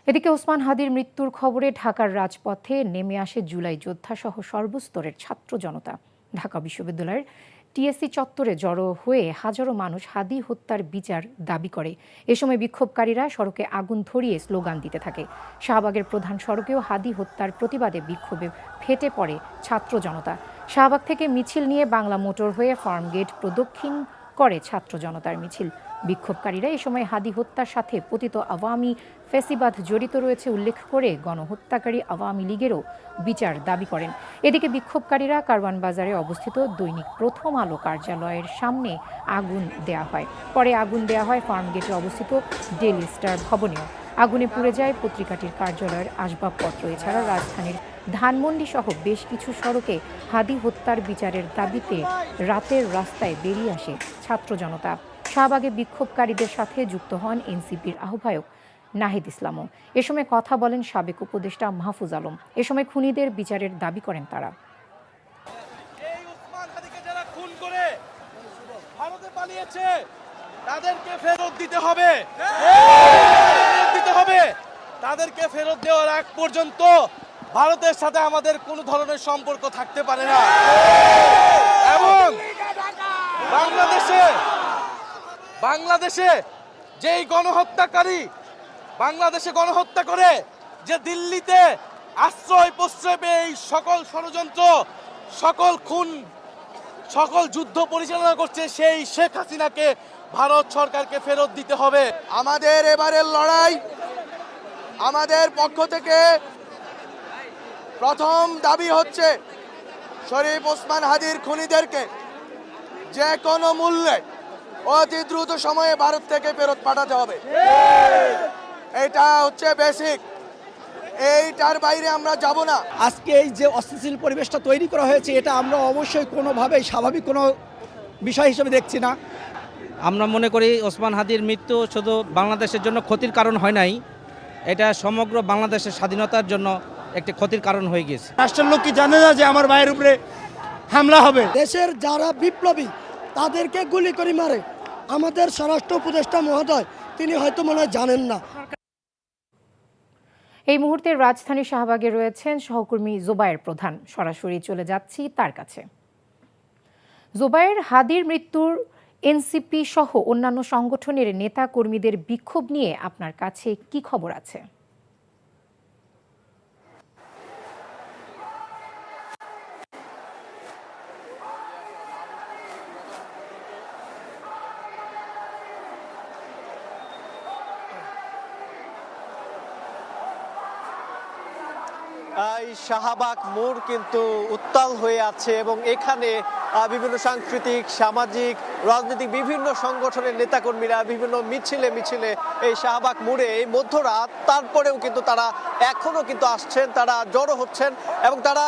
এদিকে ওসমান হাদির মৃত্যুর খবরে ঢাকার রাজপথে নেমে আসে জুলাই যোদ্ধাসহ সর্বস্তরের ছাত্র জনতা। ঢাকা বিশ্ববিদ্যালয়ের টিএসসি চত্বরে জড়ো হয়ে হাজারো মানুষ হাদি হত্যার বিচার দাবি করে। এ সময় বিক্ষোভকারীরা সড়কে আগুন ধরিয়ে স্লোগান দিতে থাকে। শাহবাগের প্রধান সড়কেও হাদি হত্যার প্রতিবাদে বিক্ষোভে ফেটে পড়ে ছাত্র জনতা। শাহবাগ থেকে মিছিল নিয়ে বাংলা মোটর হয়ে ফার্মগেট প্রদক্ষিণ করে ছাত্র জনতার মিছিল। বিক্ষোভকারীরা এ সময় হাদি হত্যার সাথে পতিত আওয়ামী ফ্যাসিবাদ জড়িত রয়েছে উল্লেখ করে গণহত্যাকারী আওয়ামী লীগেরও বিচার দাবি করেন। এদিকে বিক্ষোভকারীরা কারওয়ান বাজারে অবস্থিত দৈনিক প্রথম আলো কার্যালয়ের সামনে আগুন দেয়া হয়। পরে আগুন দেয়া হয় ফার্মগেটে অবস্থিত ডেইলি স্টার ভবনেও। আগুনে পুড়ে যায় পত্রিকাটির কার্যালয়ের আসবাবপত্র। এছাড়া রাজধানীর ধানমন্ডি সহ বেশ কিছু সড়কে হাদি হত্যার বিচারের দাবিতে রাতের রাস্তায় বেরিয়ে আসে ছাত্র জনতা। শাহবাগে বিক্ষোভকারীদের সাথে যুক্ত হন এনসিপির আহ্বায়ক নাহিদ ইসলামও। এ সময় কথা বলেন সাবেক উপদেষ্টা মাহফুজ আলম। এ সময় খুনিদের বিচারের দাবি করেন তারা। তাদেরকে ফেরত দিতে হবে। তাদেরকে ফেরত দেওয়ার আগ পর্যন্ত ভারতের সাথে আমাদের কোনো ধরনের সম্পর্ক থাকতে পারে না। এবং বাংলাদেশে যেই গণহত্যাকারী বাংলাদেশে গণহত্যা করে, যে দিল্লিতে আশ্রয় প্রশ্রয় পেয়ে এই সকল ষড়যন্ত্র, সকল খুন, সকল যুদ্ধ পরিচালনা করছে, সেই শেখ হাসিনাকে ভারত সরকারকে ফেরত দিতে হবে। আমাদের এবারের লড়াই, আমাদের পক্ষ থেকে প্রথম দাবি হচ্ছে শরীফ ওসমান হাদির খুনিদেরকে যে কোনো মূল্যে অতি দ্রুত সময়ে ভারত থেকে ফেরত পাঠাতে হবে। এটা হচ্ছে বেসিক, এইটার বাইরে আমরা যাব না। আজকে এই যে অস্থিতিশীল পরিবেশটা তৈরি করা হয়েছে, এটা আমরা অবশ্যই কোনোভাবেই স্বাভাবিক কোনো বিষয় হিসেবে দেখছি না। আমরা মনে করি ওসমান হাদির মৃত্যু শুধু বাংলাদেশের জন্য ক্ষতির কারণ হয় নাই, এটা সমগ্র বাংলাদেশের স্বাধীনতার জন্য একটি ক্ষতির কারণ হয়ে গেছে। রাষ্ট্রের লোক কি জানে না যে আমার ভাইয়ের উপরে হামলা হবে? দেশের যারা বিপ্লবী তাদেরকে গুলি করে মারে। আমাদের স্বরাষ্ট্র উপদেষ্টা মহোদয় তিনি হয়তো মনে হয় জানেন না। এই মুহূর্তে রাজধানী শাহবাগে রয়েছেন সহকর্মী জোবায়ের প্রধান। সরাসরি চলে যাচ্ছি তার কাছে। জোবায়ের, হাদির মৃত্যুর এনসিপি সহ অন্যান্য সংগঠনের নেতা কর্মীদের বিক্ষোভ নিয়ে আপনার কাছে কি খবর আছে? এই শাহবাগ মোড় কিন্তু উত্তাল হয়ে আছে এবং এখানে বিভিন্ন সাংস্কৃতিক, সামাজিক, রাজনৈতিক বিভিন্ন সংগঠনের নেতাকর্মীরা বিভিন্ন মিছিলে এই শাহবাগ মোড়ে এই মধ্যরাত, তারপরেও কিন্তু তারা এখনো কিন্তু আসছেন, তারা জড়ো হচ্ছেন এবং তারা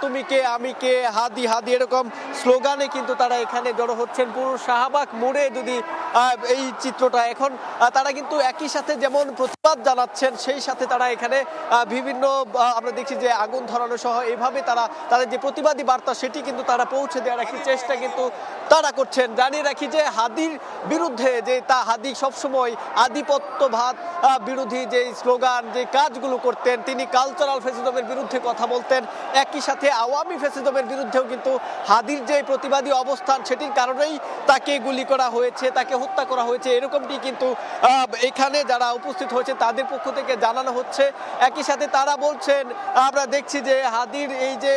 তুমি কে আমি কে হাদি হাদি এরকম স্লোগানে কিন্তু তারা এখানে জড়ো হচ্ছেন। পুরো শাহবাগ মোড়ে যদি এই চিত্রটা এখন তারা কিন্তু একই সাথে যেমন প্রতিবাদ জানাচ্ছেন, সেই সাথে তারা এখানে বিভিন্ন আমরা দেখছি যে আগুন ধরানো সহ এইভাবে তারা তাদের যে প্রতিবাদী বার্তা সেটি কিন্তু তারা পৌঁছে দেওয়ার একটি চেষ্টা কিন্তু তারা করছেন। জানিয়ে রাখি যে হাদির বিরুদ্ধে যে হাদি সবসময় আধিপত্যবাদ বিরোধী যে স্লোগান, যে কাজগুলো করতেন, তিনি কালচারাল ফ্যাসিজমের বিরুদ্ধে কথা বলতেন, একই সাথে আওয়ামী ফ্যাসিজমের বিরুদ্ধেও কিন্তু হাদির যে প্রতিবাদী অবস্থান সেটির কারণেই তাকে গুলি করা হয়েছে, তাকে হত্যা করা হয়েছে, এরকমটি কিন্তু এখানে যারা উপস্থিত হয়েছে তাদের পক্ষ থেকে জানানো হচ্ছে। একই সাথে তারা বলছেন, আমরা দেখছি যে হাদির এই যে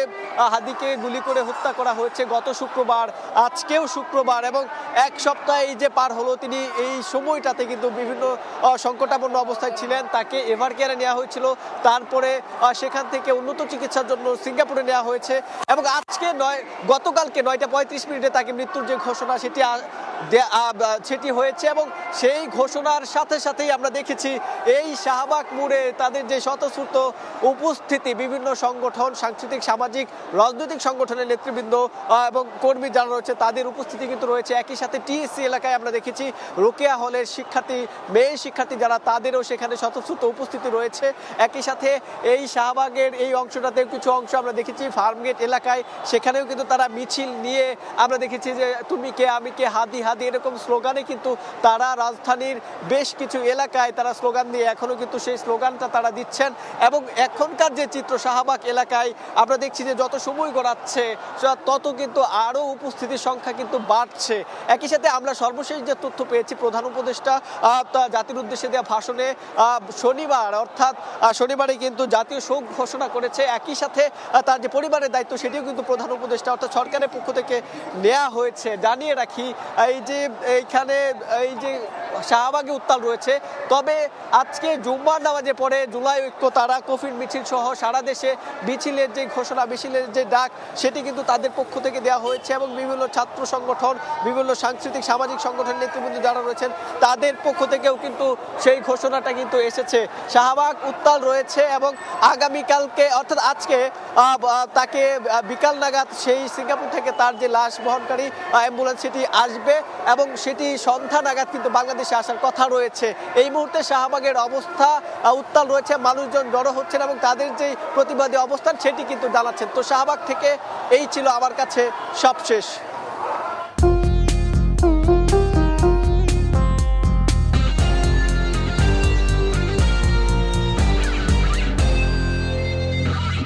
হাদিকে গুলি করে হত্যা করা হয়েছে গত শুক্রবার, আজকেও শুক্রবার এবং এক সপ্তাহ এই যে পার হলো, তিনি এই সময়টাতে কিন্তু বিভিন্ন সংকটাপন্ন অবস্থায় ছিলেন। তাকে এভার কেয়ারে নেওয়া হয়েছিল, তারপরে সেখান থেকে উন্নত চিকিৎসার জন্য সিঙ্গাপুরে নেওয়া হয়েছে এবং আজকে গতকালকে 9:35 তাকে মৃত্যুর যে ঘোষণা সেটি হয়েছে এবং সেই ঘোষণার সাথে সাথেই আমরা দেখেছি এই শাহবাগ মোড়ে তাদের যে স্বতঃস্ফূর্ত উপস্থিতি, বিভিন্ন সংগঠন, সাংস্কৃতিক, সামাজিক, রাজনৈতিক সংগঠনের নেতৃবৃন্দ এবং কর্মী যারা রয়েছে তাদের উপস্থিতি কিন্তু রয়েছে। একই সাথে টিএসসি এলাকায় আমরা দেখেছি রোকেয়া হলের শিক্ষার্থী, মেয়ে শিক্ষার্থী যারা, তাদেরও সেখানে স্বতঃস্ফূর্ত উপস্থিতি রয়েছে। একই সাথে এই শাহবাগের এই অংশটাতেও কিছু অংশ আমরা দেখেছি ফার্মগেট এলাকায়, সেখানেও কিন্তু তারা মিছিল নিয়ে আমরা দেখেছি যে তুমি কে আমি কে হাদি হাদি এরকম স্লোগানে কিন্তু তারা রাজধানীর বেশ কিছু এলাকায় তারা স্লোগান দিয়ে এখনো কিন্তু সেই স্লোগানটা তারা দিচ্ছেন। এবং এখনকার যে চিত্র শাহবাগ এলাকায় আমরা দেখছি যে যত সময় গড়াচ্ছে তত কিন্তু আরো উপস্থিতির সংখ্যা কিন্তু বাড়ছে। একই সাথে আমরা সর্বশেষ যে তথ্য পেয়েছি, প্রধান উপদেষ্টা জাতির উদ্দেশ্যে দেওয়া ভাষণে শনিবার অর্থাৎ শনিবারে কিন্তু জাতীয় শোক ঘোষণা করেছে। একই সাথে তার যে পরিবারের দায়িত্ব সেটিও কিন্তু প্রধান উপদেষ্টা অর্থাৎ সরকারের পক্ষ থেকে নেওয়া হয়েছে। জানিয়ে রাখি এই যে এইখানে এই যে শাহবাগে উত্তাল রয়েছে, তবে আজকে জুম্মার নামাজে পরে জুলাই ঐক্য তারা কফিন মিছিল সহ সারা দেশে মিছিলের যে ঘোষণা, মিছিলের যে ডাক সেটি কিন্তু তাদের পক্ষ থেকে দেওয়া হয়েছে এবং বিভিন্ন ছাত্র সংগঠন, বিভিন্ন সাংস্কৃতিক সামাজিক সংগঠনের নেতৃবৃন্দ যারা রয়েছেন তাদের পক্ষ থেকেও কিন্তু সেই ঘোষণাটা কিন্তু এসেছে। শাহবাগ উত্তাল রয়েছে এবং আগামীকালকে অর্থাৎ আজকে তাকে বিকাল নাগাদ সেই সিঙ্গাপুর থেকে তার যে লাশ বহনকারী অ্যাম্বুলেন্স সেটি আসবে এবং সেটি সন্ধ্যা নাগাদ কিন্তু বাংলাদেশে আসার কথা রয়েছে। এই মুহূর্তে শাহবাগের অবস্থা উত্তাল রয়েছে, মানুষজন জড়ো হচ্ছেন এবং তাদের যে প্রতিবাদী অবস্থান সেটি কিন্তু জানাচ্ছেন। তো শাহবাগ থেকে এই ছিল আমার কাছে সবশেষ।